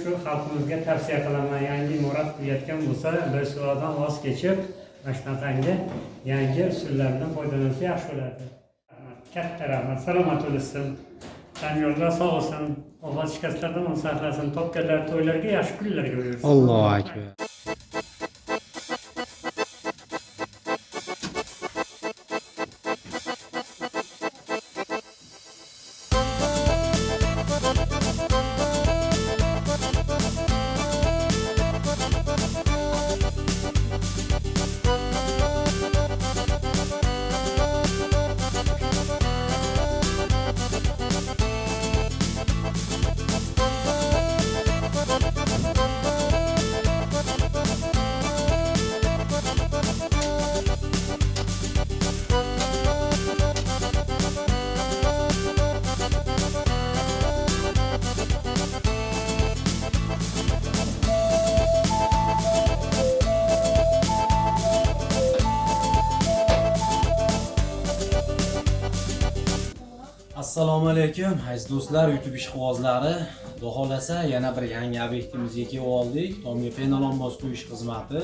shu xalqimizga tavsiya qilaman, yangi imorat qilayotgan bo'lsa, bir suvodan voz kechib, mana shunaqangi yangi usullardan foydalansa yaxshi bo'ladi. Katta rahmat, salomat bo'lsin. Tanyo'llar sog' bo'lsin. Alloh shikastlardan saqlasin. Topganlar to'ylarga, yaxshi kunlarga buyursin. Allohu akbar. Assalomu alaykum aziz do'stlar, YouTube ishqibozlari. Xudo xolasa yana bir yangi obyektimizga kelib oldik. Tomga penalonboz qo'yish xizmati.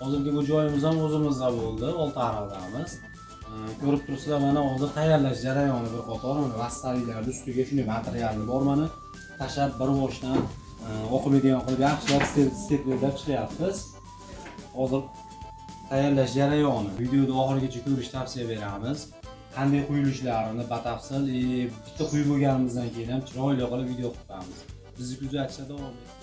Hozirgi bu joyimiz ham o'zimizda bo'ldi, Oltiariqdamiz. Ko'rib turibsizlar, mana hozir tayyorlash jarayoni bir qator, mana vassalliklarning ustiga shunday materialni bor, mana tashlab bir boshdan o'qiladigan qilib yaxshilab steplab chiqyapmiz. Hozir tayyorlash jarayoni videoda oxirigacha ko'rishni tavsiya beramiz. Qanday quyilishlarini batafsil bitta quyib bo'lganimizdan keyin ham chiroyli qilib video qilamiz. Bizni kuzatishda davom eting.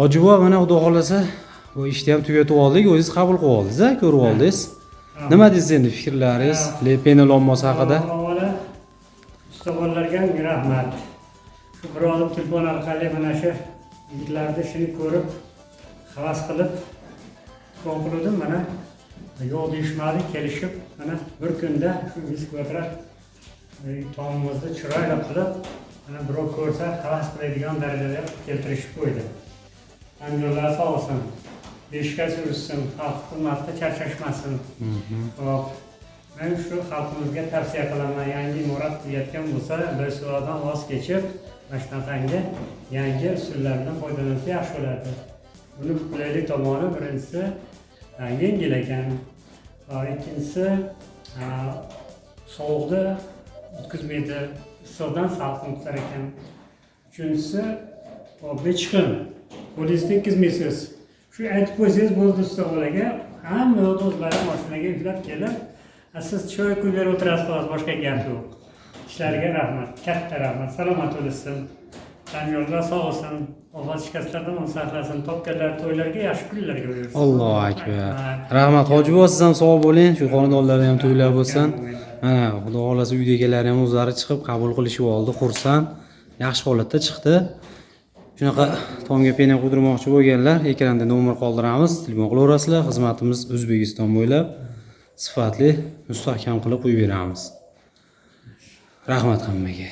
Ojibo, mana xudo xolasa bu ishni ham tugatib oldik, o'zingiz qabul qilib oldingiz, ko'rib oldingiz. Nima deysiz endi fikrlaringiz penalonboz haqida? Avvalo ustaxonlarga rahmat. Shu bir olim telefon orqali mana shu yigitlarni ishini ko'rib, havas qilib qo'ydim, mana yo'q deyishmadi, kelishib, mana bir kunda shu 100 kvadrat tomimizni chiroyli qilib, mana birov ko'rsa havas qiladigan darajaga keltirishib qo'ydi. Tanyo'llar sog' bo'lsin. Beshga surishsin, xalq xizmatda charchashmasin. Xo'p. Men shu xalqimizga tavsiya qilaman, yangi imorat qilayotgan bo'lsa, bir suvodan voz kechib, mana shunaqangi yangi usullardan foydalansa yaxshi bo'ladi. Buni qulaylik tomoni birinchisi yengil ekan. Ikkinchisi sovuqni o'tkazmaydi, issiqdan salqin tutar ekan. Uchinchisi bechqin. Qo'lingizni tekkizmaysiz. Shu aytib qo'ysangiz bo'ldi ustaxonaga, hamma o'zlari mashinaga yuklab kelib, siz choy quyib berib o'tirasiz, xolos, boshqa gap yo'q. Ishlariga rahmat, katta rahmat, salomat bo'lsin. Tanyo'llar sog' bo'lsin. Alloh shikastlardan saqlasin. Topganlar to'ylarga, yaxshi kunlarga buyursin. Allohu akbar. Rahmat Hojibo, siz ham sog' bo'ling. Shu xonadonlarda ham to'ylar bo'lsin. Mana xudo xolasa uydagilar ham o'zlari chiqib qabul qilishib oldi, xursand. Yaxshi holatda chiqdi. Shunaqa tomga pena quydirmoqchi bo'lganlar, ekranda nomer qoldiramiz, telefon qilaverasizlar. Xizmatimiz O'zbekiston bo'ylab sifatli, mustahkam qilib qo'yib beramiz. Rahmat hammaga.